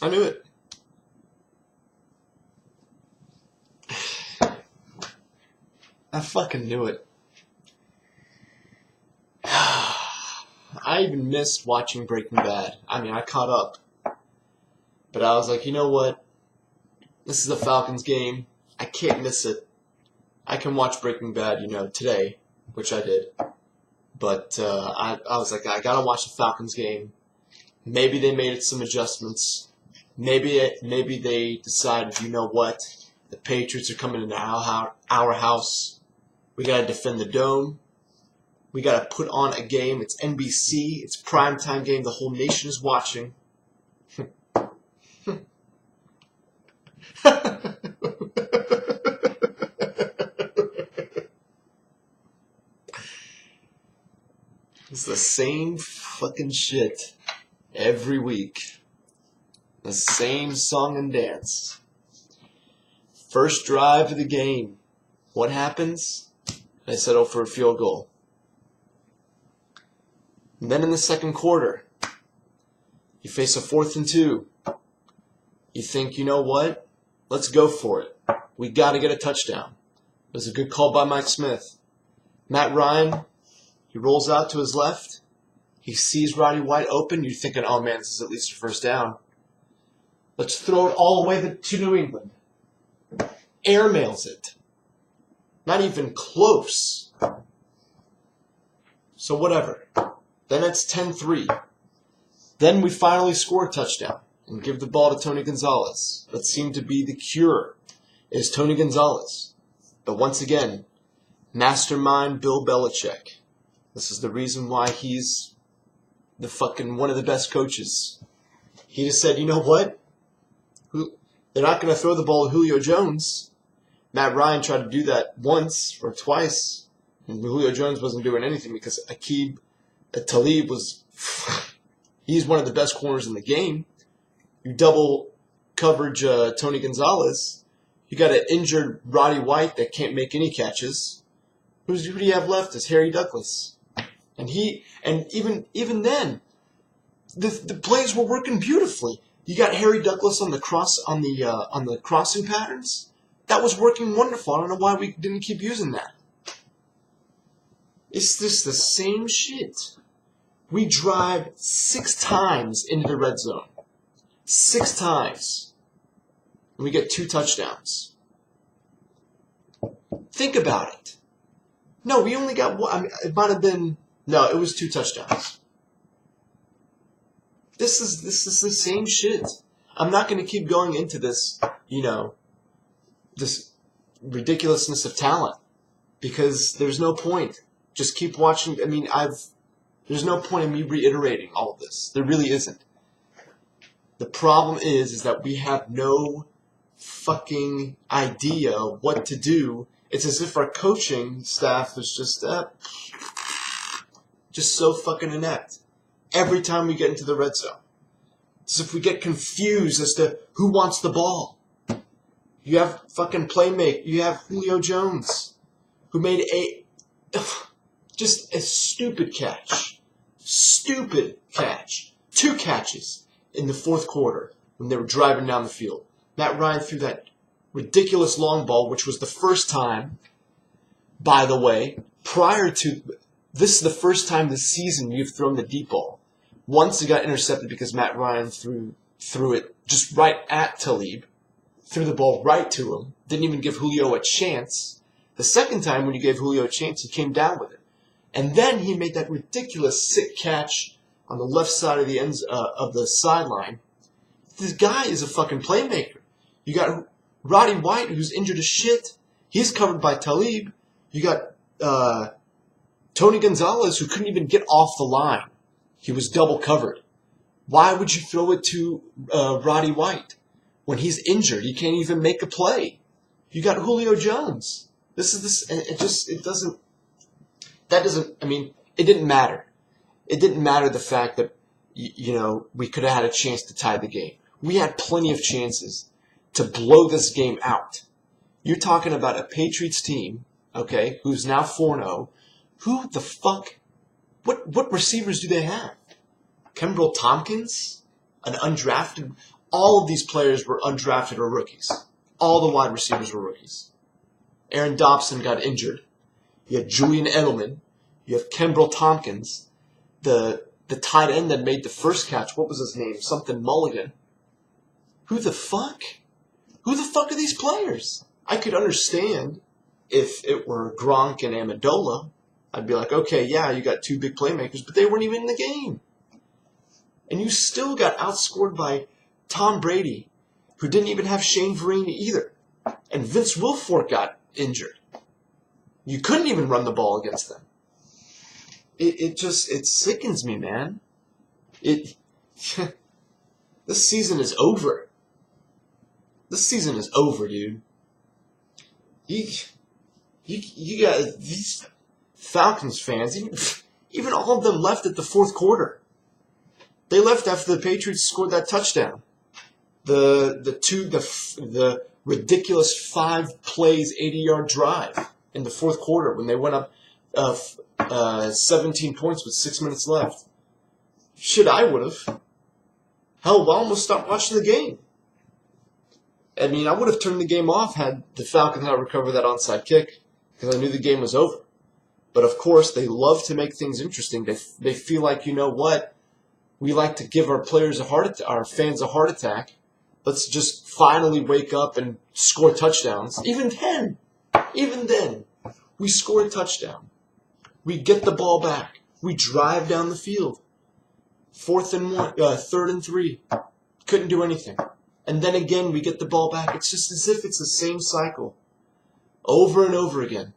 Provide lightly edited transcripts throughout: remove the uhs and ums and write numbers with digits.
I knew it. I fucking knew it. I even missed watching Breaking Bad. I mean, I caught up. But I was like, you know what? This is the Falcons game. I can't miss it. I can watch Breaking Bad, today, which I did. But I was like, I gotta watch the Falcons game. Maybe they made some adjustments. Maybe they decided, you know what? The Patriots are coming into our house. We gotta defend the dome. We gotta put on a game. It's NBC. It's primetime game. The whole nation is watching. It's the same fucking shit every week. The same song and dance. First drive of the game. What happens? They settle for a field goal. And then in the second quarter, you face a 4th and 2. You think, you know what? Let's go for it. We got to get a touchdown. It was a good call by Mike Smith. Matt Ryan, he rolls out to his left. He sees Roddy White open. You're thinking, oh man, this is at least a first down. Let's throw it all the way to New England. Airmails it. Not even close. So whatever. Then it's 10-3. Then we finally score a touchdown and give the ball to Tony Gonzalez. That seemed to be the cure, is Tony Gonzalez. But once again, mastermind Bill Belichick. This is the reason why he's the fucking one of the best coaches. He just said, you know what? They're not going to throw the ball to Julio Jones. Matt Ryan tried to do that once or twice, and Julio Jones wasn't doing anything because Aqib Talib he's one of the best corners in the game. You double coverage Tony Gonzalez. You got an injured Roddy White that can't make any catches. Who do you have left? Is Harry Douglas, and even then, the plays were working beautifully. You got Harry Douglas on the crossing patterns. That was working wonderful. I don't know why we didn't keep using that. It's just the same shit. We drive 6 times into the red zone. 6 times. And we get 2 touchdowns. Think about it. No, we only got one. I mean, it might have been... No, it was 2 touchdowns. This is the same shit. I'm not going to keep going into this, this ridiculousness of talent, because there's no point. Just keep watching. I mean, there's no point in me reiterating all of this. There really isn't. The problem is that we have no fucking idea what to do. It's as if our coaching staff is just so fucking inept. Every time we get into the red zone. It's as if we get confused as to who wants the ball. You have fucking playmaker. You have Julio Jones, who made just a stupid catch. Stupid catch. 2 catches in the 4th quarter when they were driving down the field. Matt Ryan threw that ridiculous long ball, which was the first time, by the way, this is the first time this season you've thrown the deep ball. Once it got intercepted because Matt Ryan threw it just right at Talib. Threw the ball right to him. Didn't even give Julio a chance. The second time when you gave Julio a chance, he came down with it. And then he made that ridiculous sick catch on the left side of the sideline. This guy is a fucking playmaker. You got Roddy White, who's injured as shit. He's covered by Talib. You got Tony Gonzalez, who couldn't even get off the line. He was double covered. Why would you throw it to Roddy White when he's injured? He can't even make a play. You got Julio Jones. It didn't matter. It didn't matter the fact that, we could have had a chance to tie the game. We had plenty of chances to blow this game out. You're talking about a Patriots team, okay, who's now 4-0. Who the fuck? What receivers do they have? Kimbrel Tompkins? An undrafted? all of these players were undrafted or rookies. All the wide receivers were rookies. Aaron Dobson got injured. You had Julian Edelman. You have Kenbrell Tompkins. The tight end that made the first catch, what was his name? Something Mulligan. Who the fuck? Who the fuck are these players? I could understand if it were Gronk and Amendola. I'd be like, okay, yeah, you got two big playmakers, but they weren't even in the game. And you still got outscored by Tom Brady, who didn't even have Shane Vereen either. And Vince Wilfork got injured. You couldn't even run the ball against them. It sickens me, man. This season is over. This season is over, dude. You got these Falcons fans, even all of them left at the fourth quarter. They left after the Patriots scored that touchdown. The ridiculous 5 plays, 80-yard drive in the fourth quarter when they went up 17 points with 6 minutes left. Shit, I would have. Hell, I almost stopped watching the game. I mean, I would have turned the game off had the Falcons not recovered that onside kick because I knew the game was over. But of course, they love to make things interesting. They feel like, you know what? We like to give our players our fans a heart attack. Let's just finally wake up and score touchdowns. Even then, we score a touchdown. We get the ball back. We drive down the field. 3rd and 3. Couldn't do anything. And then again, we get the ball back. It's just as if it's the same cycle. Over and over again.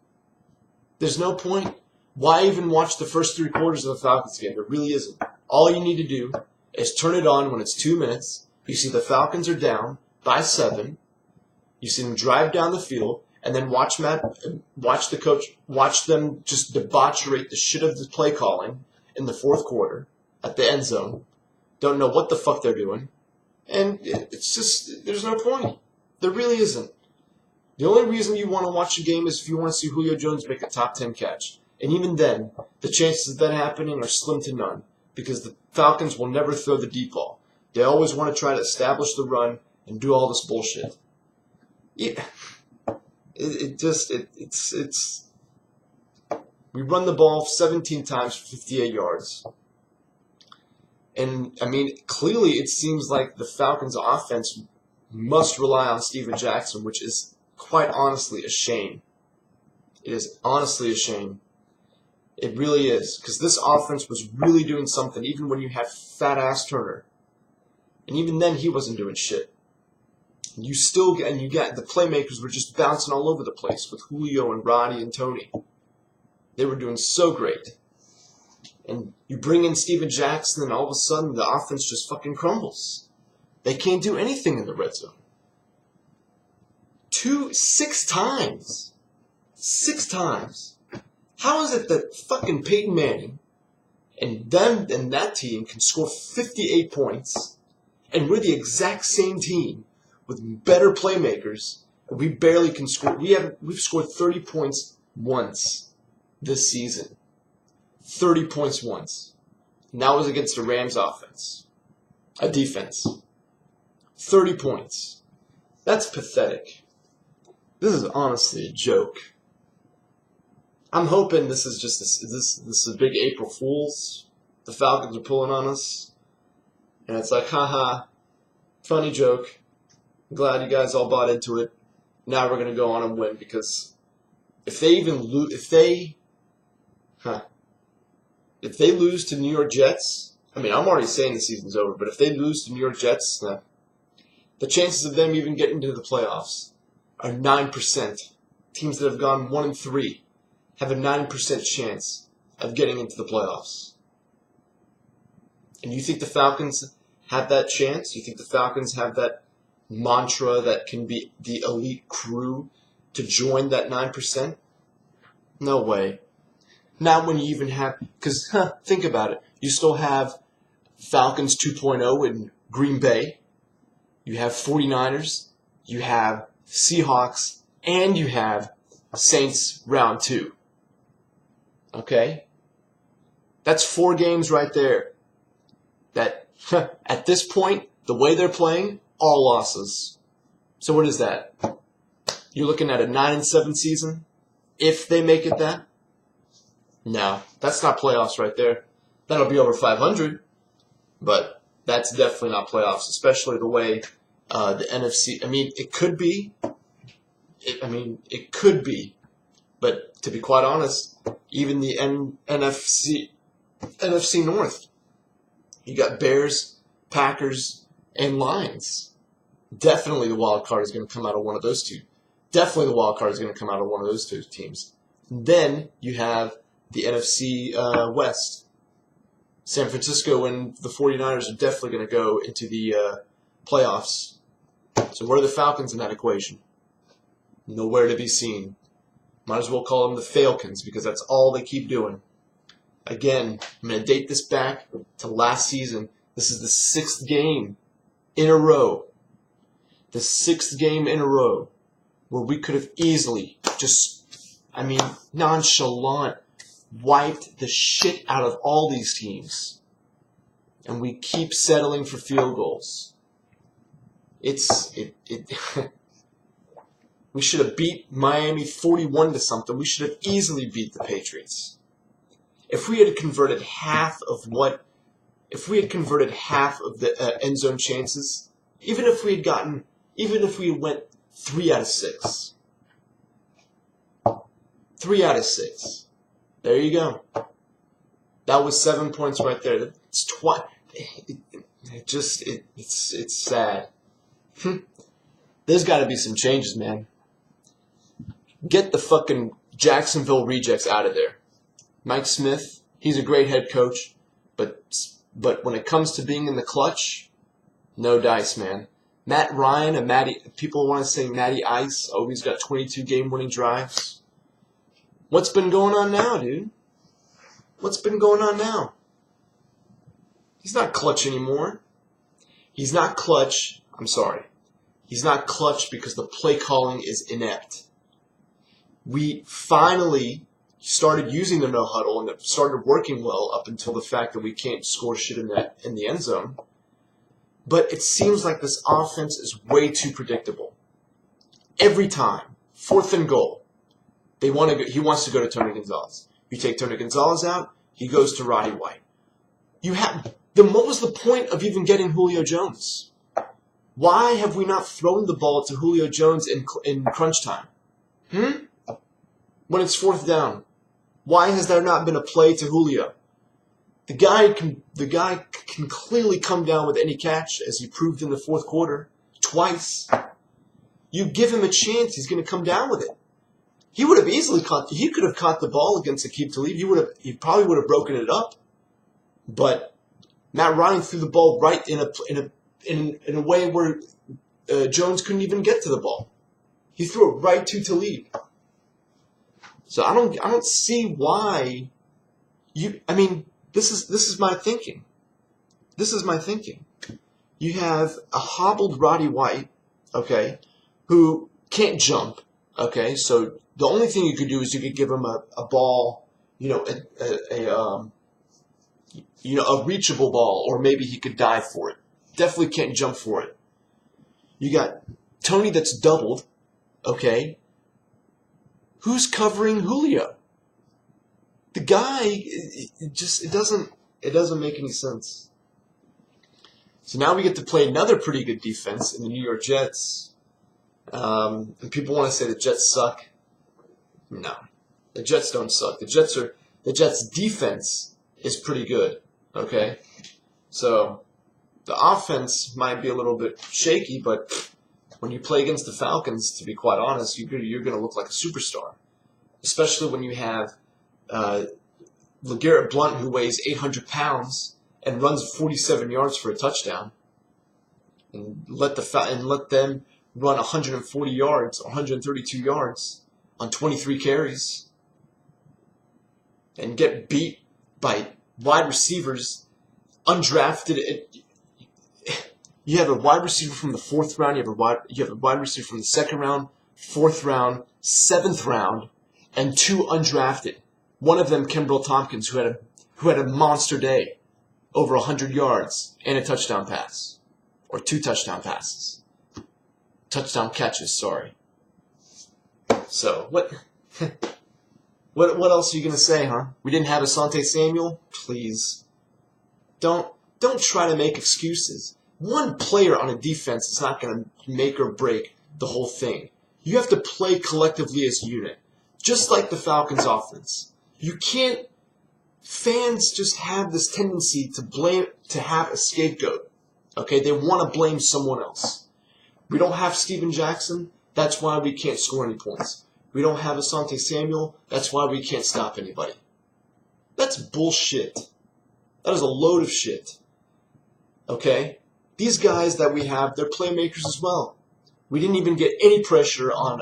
There's no point. Why even watch the first 3 quarters of the Falcons game? There really isn't. All you need to do is turn it on when it's 2 minutes. You see the Falcons are down by 7. You see them drive down the field. And then watch the coach, watch them just debaucherate the shit of the play calling in the fourth quarter at the end zone. Don't know what the fuck they're doing. And it's just, there's no point. There really isn't. The only reason you want to watch a game is if you want to see Julio Jones make a top 10 catch. And even then, the chances of that happening are slim to none because the Falcons will never throw the deep ball. They always want to try to establish the run and do all this bullshit. Yeah. We run the ball 17 times for 58 yards. And, I mean, clearly it seems like the Falcons' offense must rely on Steven Jackson, which is quite honestly a shame. It is honestly a shame. It really is. Because this offense was really doing something, even when you had fat-ass Turner. And even then, he wasn't doing shit. You got the playmakers were just bouncing all over the place with Julio and Roddy and Tony. They were doing so great. And you bring in Steven Jackson and all of a sudden the offense just fucking crumbles. They can't do anything in the red zone. 6 times. 6 times. How is it that fucking Peyton Manning and that team can score 58 points and we're the exact same team with better playmakers, and we barely can score. We've scored 30 points once this season. 30 points once. And that was against the Rams defense. 30 points. That's pathetic. This is honestly a joke. I'm hoping this is just this is a big April Fool's. The Falcons are pulling on us. And it's like, haha, funny joke. I'm glad you guys all bought into it. Now we're going to go on and win because if they lose to New York Jets, I mean, I'm already saying the season's over, but if they lose to New York Jets, the chances of them even getting into the playoffs are 9%. Teams that have gone 1-3 have a 9% chance of getting into the playoffs. And you think the Falcons have that chance? You think the Falcons have that mantra that can be the elite crew to join that 9%? No way. Not when you even have, because think about it. You still have Falcons 2.0 in Green Bay. You have 49ers. You have Seahawks. And you have Saints round 2. Okay? That's 4 games right there. That, at this point, the way they're playing, all losses. So what is that? You're looking at a 9-7 season? If they make it that? No, that's not playoffs right there. That'll be over 500, but that's definitely not playoffs, especially the way the NFC. I mean, it could be. It could be, but to be quite honest, even the NFC North, you got Bears, Packers, and Lions. Definitely the wild card is going to come out of one of those two. Definitely the wild card is going to come out of one of those two teams. Then you have the NFC West. San Francisco and the 49ers are definitely going to go into the playoffs. So where are the Falcons in that equation? Nowhere to be seen. Might as well call them the Falcons because that's all they keep doing. Again, I'm going to date this back to last season. This is the 6th game in a row. The 6th game in a row where we could have easily just, nonchalant wiped the shit out of all these teams. And we keep settling for field goals. We should have beat Miami 41 to something. We should have easily beat the Patriots. If we had converted half of the end zone chances, even if we went 3 out of 6. 3 out of 6. There you go. That was 7 points right there. It's sad. There's got to be some changes, man. Get the fucking Jacksonville rejects out of there. Mike Smith, he's a great head coach, but when it comes to being in the clutch, no dice, man. Matt Ryan, people want to say Matty Ice. Oh, he's got 22 game-winning drives. What's been going on now, dude? What's been going on now? He's not clutch anymore. He's not clutch. I'm sorry. He's not clutch because the play calling is inept. We finally started using the no huddle and it started working well up until the fact that we can't score shit in the end zone. But it seems like this offense is way too predictable. Every time, 4th and goal, he wants to go to Tony Gonzalez. You take Tony Gonzalez out, he goes to Roddy White. What was the point of even getting Julio Jones? Why have we not thrown the ball to Julio Jones in crunch time? When it's 4th down, why has there not been a play to Julio? The guy can clearly come down with any catch, as he proved in the 4th quarter, twice. You give him a chance, he's going to come down with it. He would have easily he could have caught the ball against Aqib Talib. He probably would have broken it up. But Matt Ryan threw the ball right in a way where Jones couldn't even get to the ball. He threw it right to Talib. So I don't see why this is my thinking. This is my thinking. You have a hobbled Roddy White, okay, who can't jump, okay. So the only thing you could do is you could give him a ball, a reachable ball, or maybe he could dive for it. Definitely can't jump for it. You got Tony that's doubled, okay. Who's covering Julio? The guy, it doesn't make any sense. So now we get to play another pretty good defense in the New York Jets. And people want to say the Jets suck. No, the Jets don't suck. The Jets defense is pretty good. Okay, so the offense might be a little bit shaky, but when you play against the Falcons, to be quite honest, you're going to look like a superstar, especially when you have LeGarrette Blount, who weighs 800 pounds and runs 47 yards for a touchdown, and let them run 140 yards, 132 yards on 23 carries, and get beat by wide receivers, undrafted. You have a wide receiver from the 4th round. You have a wide receiver from the 2nd round, 4th round, 7th round, and 2 undrafted. One of them, Kimbrel Tompkins, who had a monster day, over 100 yards and a touchdown pass. Or 2 touchdown passes. Touchdown catches, sorry. So, what else are you going to say, huh? We didn't have Asante Samuel? Please. Don't try to make excuses. One player on a defense is not going to make or break the whole thing. You have to play collectively as a unit. Just like the Falcons offense. You can't... Fans just have this tendency to have a scapegoat. Okay? They want to blame someone else. We don't have Steven Jackson. That's why we can't score any points. We don't have Asante Samuel. That's why we can't stop anybody. That's bullshit. That is a load of shit. Okay? These guys that we have, they're playmakers as well. We didn't even get any pressure on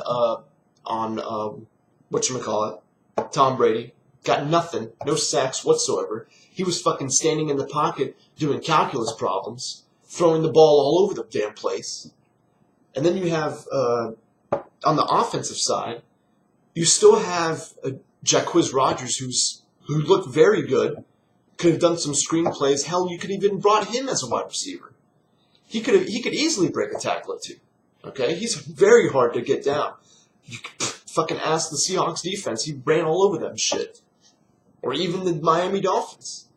whatchamacallit, Tom Brady. Got nothing. No sacks whatsoever. He was fucking standing in the pocket doing calculus problems, throwing the ball all over the damn place. And then you have, on the offensive side, you still have Jacquizz Rodgers who looked very good, could have done some screenplays. Hell, you could even brought him as a wide receiver. He could easily break a tackle or 2. Okay? He's very hard to get down. You could fucking ask the Seahawks defense. He ran all over them shit. Or even the Miami Dolphins.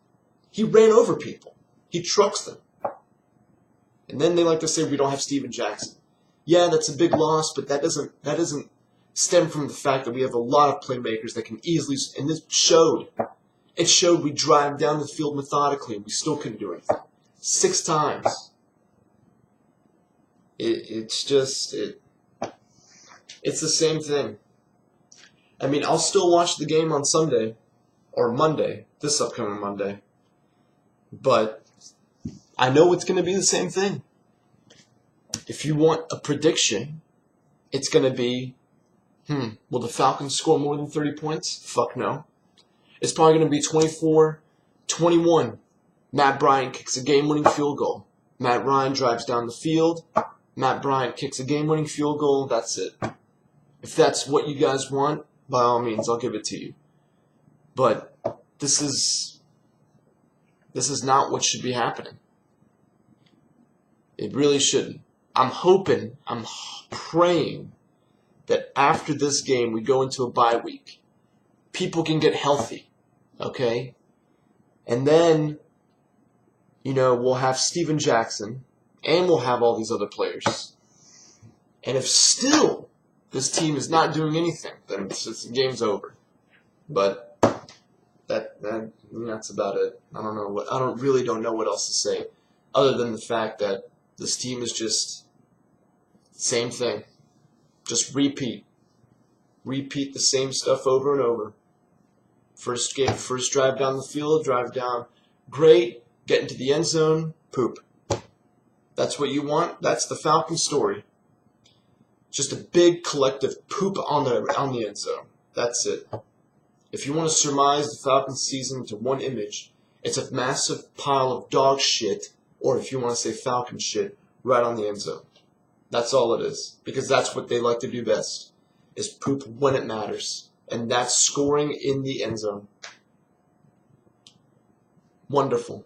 He ran over people. He trucks them. And then they like to say we don't have Steven Jackson. Yeah, that's a big loss, but that doesn't stem from the fact that we have a lot of playmakers that can easily, and this showed. It showed we drive down the field methodically and we still couldn't do anything. 6 times. It's the same thing. I mean, I'll still watch the game on Sunday, or Monday, this upcoming Monday, but I know it's going to be the same thing. If you want a prediction, it's going to be, will the Falcons score more than 30 points? Fuck no. It's probably going to be 24-21. Matt Bryant kicks a game-winning field goal. Matt Ryan drives down the field. Matt Bryant kicks a game-winning field goal. That's it. If that's what you guys want, by all means, I'll give it to you. But this is not what should be happening. It really shouldn't. I'm praying that after this game we go into a bye week. People can get healthy, okay? And then, we'll have Steven Jackson, and we'll have all these other players. And if still this team is not doing anything, then the game's over. But that's about it. I really don't know what else to say, other than the fact that this team is just same thing. Just repeat the same stuff over and over. First drive down the field, drive down, great, get into the end zone, poop. That's what you want? That's the Falcon story. Just a big collective poop on the end zone. That's it. If you want to surmise the Falcons season into one image, it's a massive pile of dog shit, or if you want to say Falcon shit, right on the end zone. That's all it is. Because that's what they like to do best, is poop when it matters. And that's scoring in the end zone. Wonderful.